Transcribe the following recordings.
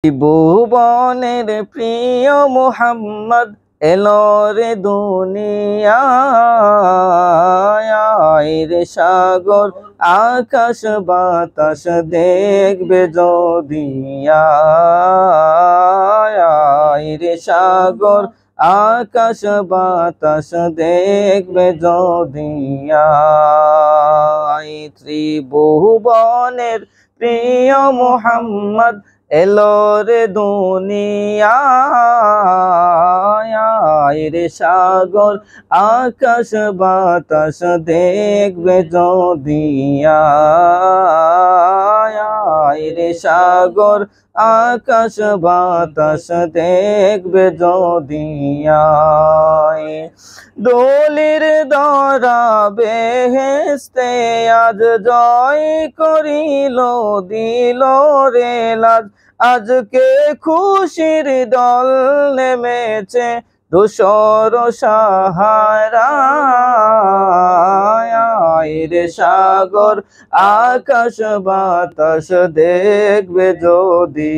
ভুবনের প্রিয় মুহাম্মদ এলো রে দুনিয়ায় রে সাগর আকাশ বাতাস দেখবে যদি রে সাগর আকাশ বাতাস দেখবে যদি ত্রিভুবনের প্রিয় মুহাম্মদ এলো রে দুনিয়ায় রে সাগর আকাশ বাতাস দেখবে যদি রে সাগর আকাশ বাতাস দেখবে যদি দোলির দরা বেহেশতে আজ জয় করিল দিল রে লাজ আজকে খুশির দল নেমেছে ধূসর সাহারায় রে সাগর আকাশ বাতাস দেখবে যদি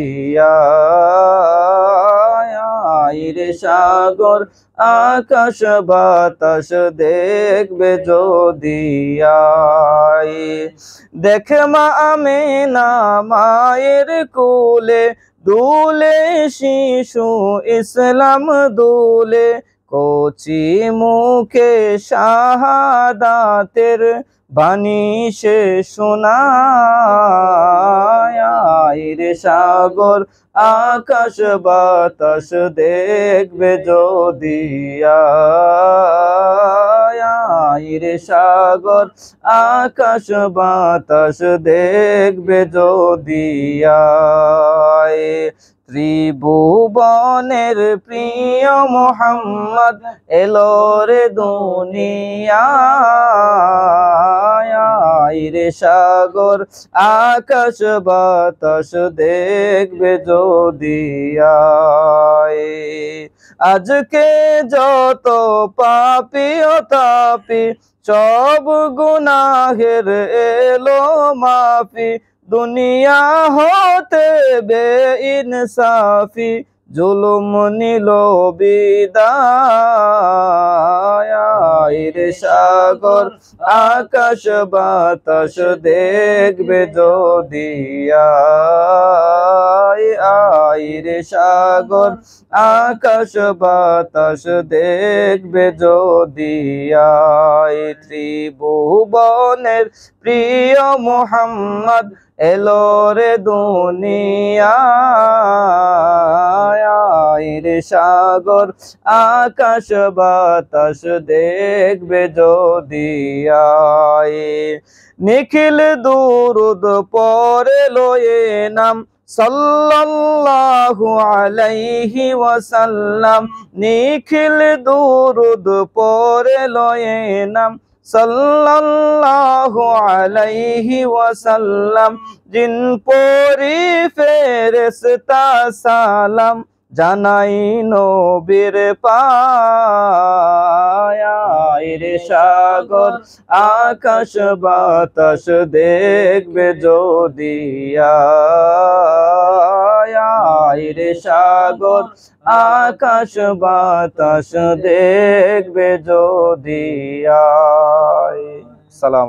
রে সাগর আকাশ বাতাস দেখবে যদি দেখে মা আমিনা মায়ের কোলে দুলে শিশু ইসলাম দুলে কচি মুখে শাহাদাতের বাণী সে শোনায় রে সাগর আকাশ বাতাস দেখবে যদি রে সাগর আকাশ বাতাস দেখবে যদি ত্রিভুবনের প্রিয় মুহাম্মদ এলো রে দুনিয়ায় রে সাগর আকাশ বাতাস দেখবে যদি আজকে যত পাপী ও তাপী সব গুনাহের এলো মাফি দুনিয়া হতে বেইনসাফি জুলুম নিল বিদায় রে সাগর আকাশ বাতাস দেখবে যদি রে সাগর আকাশ বাতাস দেখবে যদি ত্রিভুবনের প্রিয় মুহাম্মদ এলো রে দুনিয়ায় রে সাগর আকাশ বাতাস দেখবে যদি নিখিল দুরুদ পড়ে লয়ে নাম সাল্লাল্লাহু আলাইহি ওয়াসাল্লাম নিখিল দুরুদ পড়ে লয়ে নাম সাল্লাল্লাহু আলাইহি ওয়াসাল্লাম জিন পরি ফেরেশতা সালাম জানাই নবীর পায় রে সাগর আকাশ বাতাস দেখবে যদি রে সাগর আকাশ বাতাস দেখবে যদি সালাম।